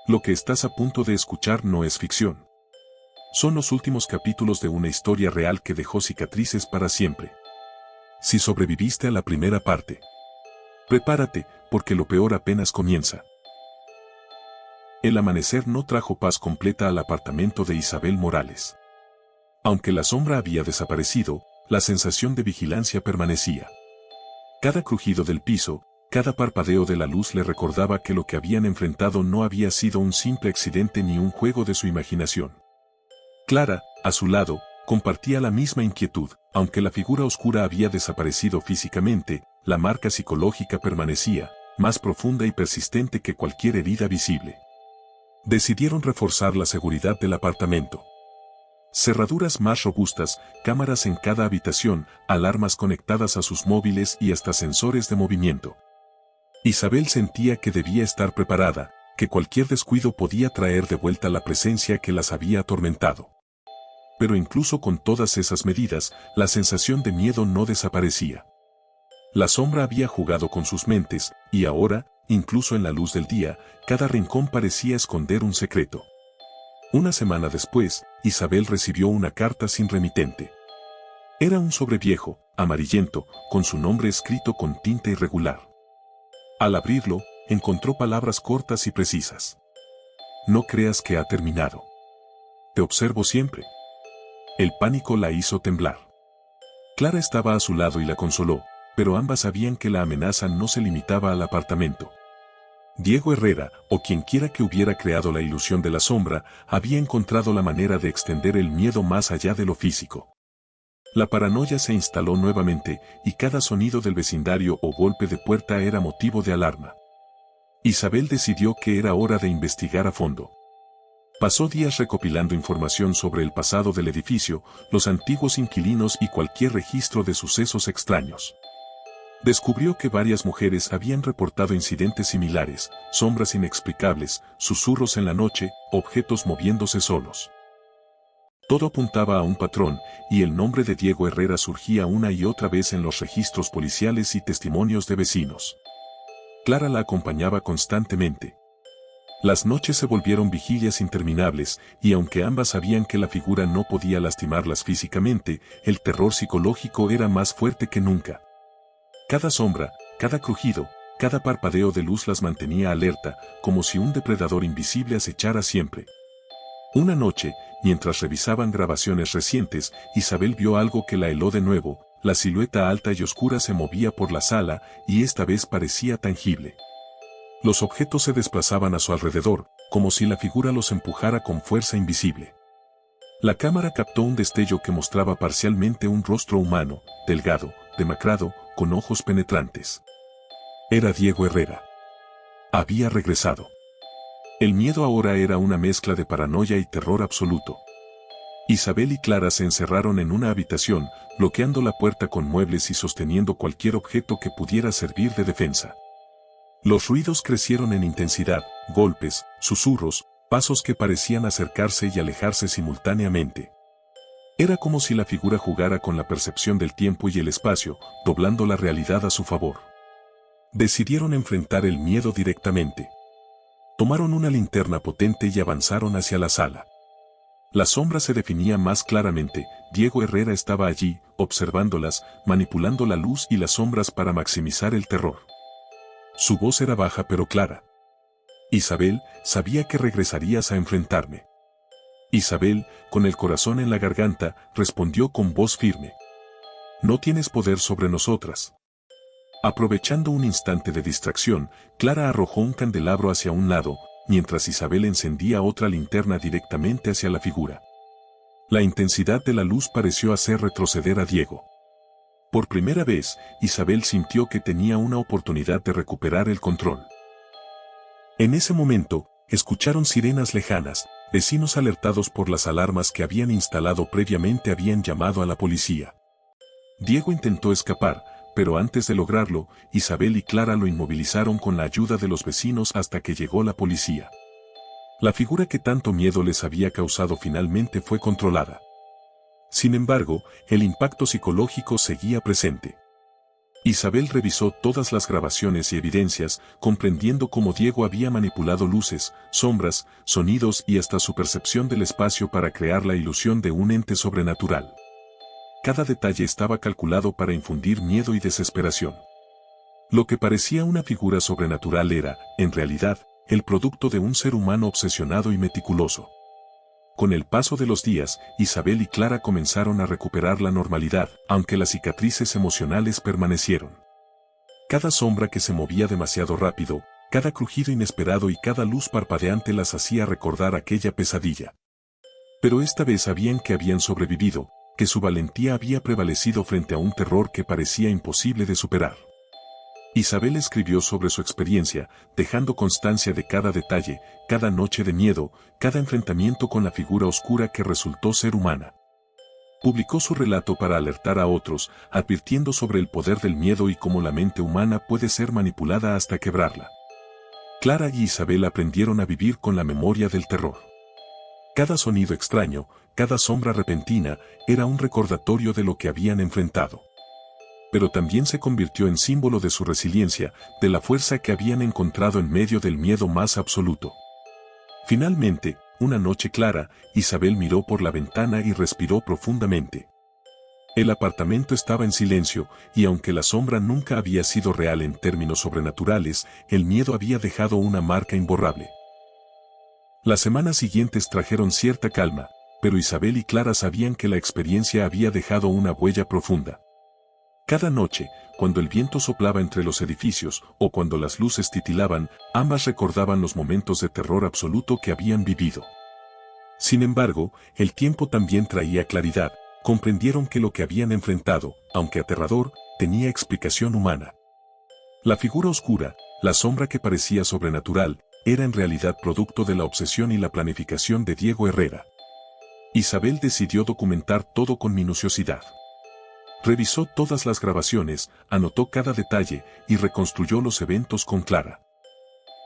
Lo que estás a punto de escuchar no es ficción. Son los últimos capítulos de una historia real que dejó cicatrices para siempre. Si sobreviviste a la primera parte, prepárate, porque lo peor apenas comienza. El amanecer no trajo paz completa al apartamento de Isabel Morales. Aunque la sombra había desaparecido, la sensación de vigilancia permanecía. Cada crujido del piso, cada parpadeo de la luz le recordaba que lo que habían enfrentado no había sido un simple accidente ni un juego de su imaginación. Clara, a su lado, compartía la misma inquietud. Aunque la figura oscura había desaparecido físicamente, la marca psicológica permanecía, más profunda y persistente que cualquier herida visible. Decidieron reforzar la seguridad del apartamento. Cerraduras más robustas, cámaras en cada habitación, alarmas conectadas a sus móviles y hasta sensores de movimiento. Isabel sentía que debía estar preparada, que cualquier descuido podía traer de vuelta la presencia que las había atormentado. Pero incluso con todas esas medidas, la sensación de miedo no desaparecía. La sombra había jugado con sus mentes, y ahora, incluso en la luz del día, cada rincón parecía esconder un secreto. Una semana después, Isabel recibió una carta sin remitente. Era un sobre viejo, amarillento, con su nombre escrito con tinta irregular. Al abrirlo, encontró palabras cortas y precisas. No creas que ha terminado. Te observo siempre. El pánico la hizo temblar. Clara estaba a su lado y la consoló, pero ambas sabían que la amenaza no se limitaba al apartamento. Diego Herrera, o quienquiera que hubiera creado la ilusión de la sombra, había encontrado la manera de extender el miedo más allá de lo físico. La paranoia se instaló nuevamente, y cada sonido del vecindario o golpe de puerta era motivo de alarma. Isabel decidió que era hora de investigar a fondo. Pasó días recopilando información sobre el pasado del edificio, los antiguos inquilinos y cualquier registro de sucesos extraños. Descubrió que varias mujeres habían reportado incidentes similares, sombras inexplicables, susurros en la noche, objetos moviéndose solos. Todo apuntaba a un patrón, y el nombre de Diego Herrera surgía una y otra vez en los registros policiales y testimonios de vecinos. Clara la acompañaba constantemente. Las noches se volvieron vigilias interminables, y aunque ambas sabían que la figura no podía lastimarlas físicamente, el terror psicológico era más fuerte que nunca. Cada sombra, cada crujido, cada parpadeo de luz las mantenía alerta, como si un depredador invisible acechara siempre. Una noche, mientras revisaban grabaciones recientes, Isabel vio algo que la heló de nuevo. La silueta alta y oscura se movía por la sala, y esta vez parecía tangible. Los objetos se desplazaban a su alrededor, como si la figura los empujara con fuerza invisible. La cámara captó un destello que mostraba parcialmente un rostro humano, delgado, demacrado, con ojos penetrantes. Era Diego Herrera. Había regresado. El miedo ahora era una mezcla de paranoia y terror absoluto. Isabel y Clara se encerraron en una habitación, bloqueando la puerta con muebles y sosteniendo cualquier objeto que pudiera servir de defensa. Los ruidos crecieron en intensidad, golpes, susurros, pasos que parecían acercarse y alejarse simultáneamente. Era como si la figura jugara con la percepción del tiempo y el espacio, doblando la realidad a su favor. Decidieron enfrentar el miedo directamente. Tomaron una linterna potente y avanzaron hacia la sala. La sombra se definía más claramente. Diego Herrera estaba allí, observándolas, manipulando la luz y las sombras para maximizar el terror. Su voz era baja pero clara. Isabel, sabía que regresarías a enfrentarme. Isabel, con el corazón en la garganta, respondió con voz firme. No tienes poder sobre nosotras. Aprovechando un instante de distracción, Clara arrojó un candelabro hacia un lado, mientras Isabel encendía otra linterna directamente hacia la figura. La intensidad de la luz pareció hacer retroceder a Diego. Por primera vez, Isabel sintió que tenía una oportunidad de recuperar el control. En ese momento, escucharon sirenas lejanas. Vecinos alertados por las alarmas que habían instalado previamente habían llamado a la policía. Diego intentó escapar, pero antes de lograrlo, Isabel y Clara lo inmovilizaron con la ayuda de los vecinos hasta que llegó la policía. La figura que tanto miedo les había causado finalmente fue controlada. Sin embargo, el impacto psicológico seguía presente. Isabel revisó todas las grabaciones y evidencias, comprendiendo cómo Diego había manipulado luces, sombras, sonidos y hasta su percepción del espacio para crear la ilusión de un ente sobrenatural. Cada detalle estaba calculado para infundir miedo y desesperación. Lo que parecía una figura sobrenatural era, en realidad, el producto de un ser humano obsesionado y meticuloso. Con el paso de los días, Isabel y Clara comenzaron a recuperar la normalidad, aunque las cicatrices emocionales permanecieron. Cada sombra que se movía demasiado rápido, cada crujido inesperado y cada luz parpadeante las hacía recordar aquella pesadilla. Pero esta vez sabían que habían sobrevivido, que su valentía había prevalecido frente a un terror que parecía imposible de superar. Isabel escribió sobre su experiencia, dejando constancia de cada detalle, cada noche de miedo, cada enfrentamiento con la figura oscura que resultó ser humana. Publicó su relato para alertar a otros, advirtiendo sobre el poder del miedo y cómo la mente humana puede ser manipulada hasta quebrarla. Clara y Isabel aprendieron a vivir con la memoria del terror. Cada sonido extraño, cada sombra repentina, era un recordatorio de lo que habían enfrentado. Pero también se convirtió en símbolo de su resiliencia, de la fuerza que habían encontrado en medio del miedo más absoluto. Finalmente, una noche clara, Isabel miró por la ventana y respiró profundamente. El apartamento estaba en silencio, y aunque la sombra nunca había sido real en términos sobrenaturales, el miedo había dejado una marca imborrable. Las semanas siguientes trajeron cierta calma, pero Isabel y Clara sabían que la experiencia había dejado una huella profunda. Cada noche, cuando el viento soplaba entre los edificios o cuando las luces titilaban, ambas recordaban los momentos de terror absoluto que habían vivido. Sin embargo, el tiempo también traía claridad, comprendieron que lo que habían enfrentado, aunque aterrador, tenía explicación humana. La figura oscura, la sombra que parecía sobrenatural, era en realidad producto de la obsesión y la planificación de Diego Herrera. Isabel decidió documentar todo con minuciosidad. Revisó todas las grabaciones, anotó cada detalle y reconstruyó los eventos con Clara.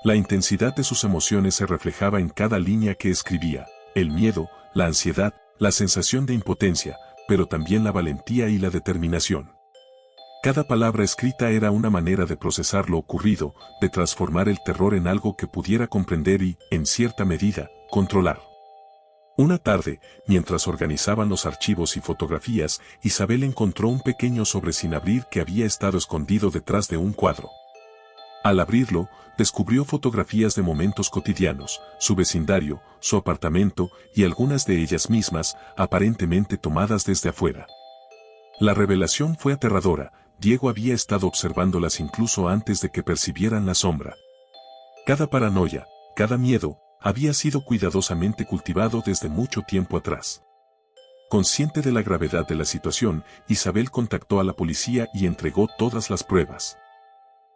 La intensidad de sus emociones se reflejaba en cada línea que escribía, el miedo, la ansiedad, la sensación de impotencia, pero también la valentía y la determinación. Cada palabra escrita era una manera de procesar lo ocurrido, de transformar el terror en algo que pudiera comprender y, en cierta medida, controlar. Una tarde, mientras organizaban los archivos y fotografías, Isabel encontró un pequeño sobre sin abrir que había estado escondido detrás de un cuadro. Al abrirlo, descubrió fotografías de momentos cotidianos, su vecindario, su apartamento y algunas de ellas mismas, aparentemente tomadas desde afuera. La revelación fue aterradora, Diego había estado observándolas incluso antes de que percibieran la sombra. Cada paranoia, cada miedo, había sido cuidadosamente cultivado desde mucho tiempo atrás. Consciente de la gravedad de la situación, Isabel contactó a la policía y entregó todas las pruebas.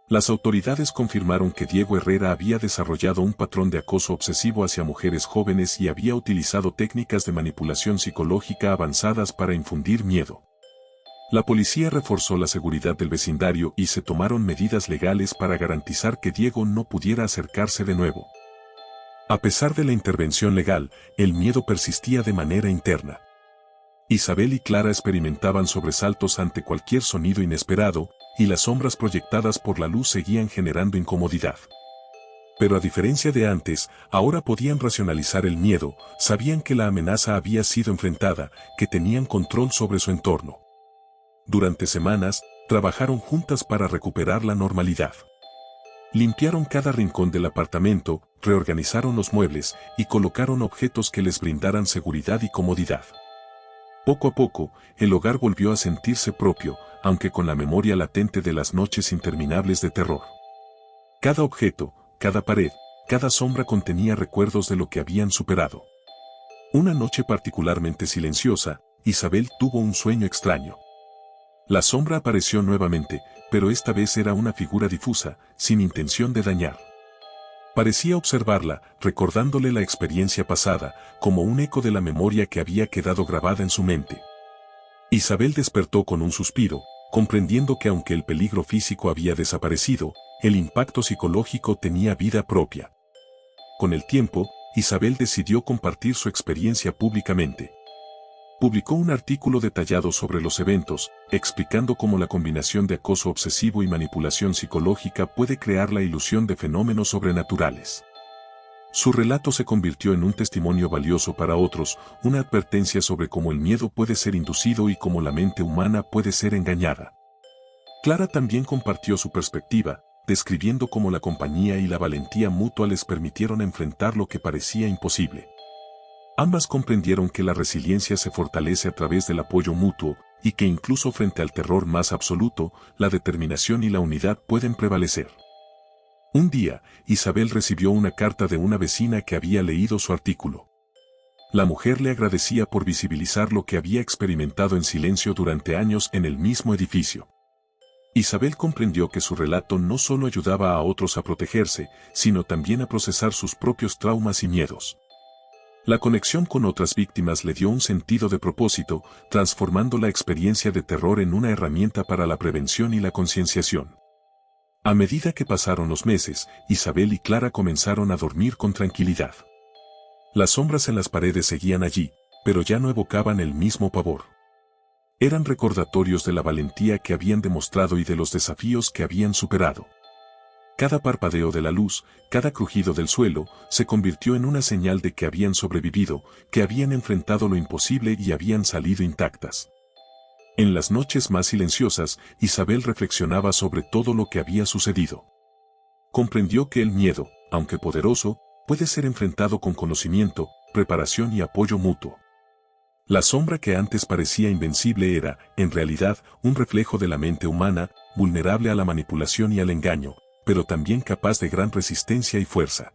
Las autoridades confirmaron que Diego Herrera había desarrollado un patrón de acoso obsesivo hacia mujeres jóvenes y había utilizado técnicas de manipulación psicológica avanzadas para infundir miedo. La policía reforzó la seguridad del vecindario y se tomaron medidas legales para garantizar que Diego no pudiera acercarse de nuevo. A pesar de la intervención legal, el miedo persistía de manera interna. Isabel y Clara experimentaban sobresaltos ante cualquier sonido inesperado, y las sombras proyectadas por la luz seguían generando incomodidad. Pero a diferencia de antes, ahora podían racionalizar el miedo, sabían que la amenaza había sido enfrentada, que tenían control sobre su entorno. Durante semanas, trabajaron juntas para recuperar la normalidad. Limpiaron cada rincón del apartamento, reorganizaron los muebles y colocaron objetos que les brindaran seguridad y comodidad. Poco a poco, el hogar volvió a sentirse propio, aunque con la memoria latente de las noches interminables de terror. Cada objeto, cada pared, cada sombra contenía recuerdos de lo que habían superado. Una noche particularmente silenciosa, Isabel tuvo un sueño extraño. La sombra apareció nuevamente, pero esta vez era una figura difusa, sin intención de dañar. Parecía observarla, recordándole la experiencia pasada, como un eco de la memoria que había quedado grabada en su mente. Isabel despertó con un suspiro, comprendiendo que aunque el peligro físico había desaparecido, el impacto psicológico tenía vida propia. Con el tiempo, Isabel decidió compartir su experiencia públicamente. publicó un artículo detallado sobre los eventos, explicando cómo la combinación de acoso obsesivo y manipulación psicológica puede crear la ilusión de fenómenos sobrenaturales. Su relato se convirtió en un testimonio valioso para otros, una advertencia sobre cómo el miedo puede ser inducido y cómo la mente humana puede ser engañada. Clara también compartió su perspectiva, describiendo cómo la compañía y la valentía mutua les permitieron enfrentar lo que parecía imposible. Ambas comprendieron que la resiliencia se fortalece a través del apoyo mutuo, y que incluso frente al terror más absoluto, la determinación y la unidad pueden prevalecer. Un día, Isabel recibió una carta de una vecina que había leído su artículo. La mujer le agradecía por visibilizar lo que había experimentado en silencio durante años en el mismo edificio. Isabel comprendió que su relato no solo ayudaba a otros a protegerse, sino también a procesar sus propios traumas y miedos. La conexión con otras víctimas le dio un sentido de propósito, transformando la experiencia de terror en una herramienta para la prevención y la concienciación. A medida que pasaron los meses, Isabel y Clara comenzaron a dormir con tranquilidad. Las sombras en las paredes seguían allí, pero ya no evocaban el mismo pavor. Eran recordatorios de la valentía que habían demostrado y de los desafíos que habían superado. Cada parpadeo de la luz, cada crujido del suelo, se convirtió en una señal de que habían sobrevivido, que habían enfrentado lo imposible y habían salido intactas. En las noches más silenciosas, Isabel reflexionaba sobre todo lo que había sucedido. Comprendió que el miedo, aunque poderoso, puede ser enfrentado con conocimiento, preparación y apoyo mutuo. La sombra que antes parecía invencible era, en realidad, un reflejo de la mente humana, vulnerable a la manipulación y al engaño, pero también capaz de gran resistencia y fuerza.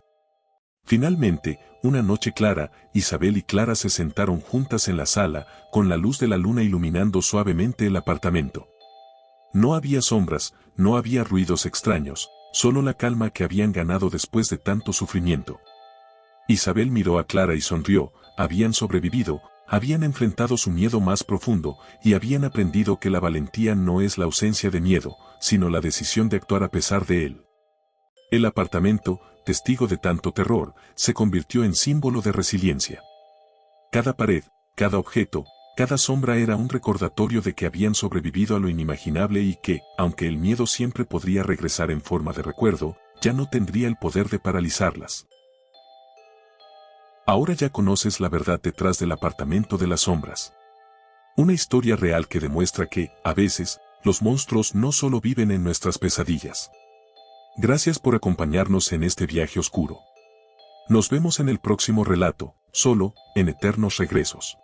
Finalmente, una noche clara, Isabel y Clara se sentaron juntas en la sala, con la luz de la luna iluminando suavemente el apartamento. No había sombras, no había ruidos extraños, solo la calma que habían ganado después de tanto sufrimiento. Isabel miró a Clara y sonrió, habían sobrevivido, habían enfrentado su miedo más profundo, y habían aprendido que la valentía no es la ausencia de miedo, sino la decisión de actuar a pesar de él. El apartamento, testigo de tanto terror, se convirtió en símbolo de resiliencia. Cada pared, cada objeto, cada sombra era un recordatorio de que habían sobrevivido a lo inimaginable y que, aunque el miedo siempre podría regresar en forma de recuerdo, ya no tendría el poder de paralizarlas. Ahora ya conoces la verdad detrás del apartamento de las sombras. Una historia real que demuestra que, a veces, los monstruos no solo viven en nuestras pesadillas. Gracias por acompañarnos en este viaje oscuro. Nos vemos en el próximo relato, solo, en Eternos Regresos.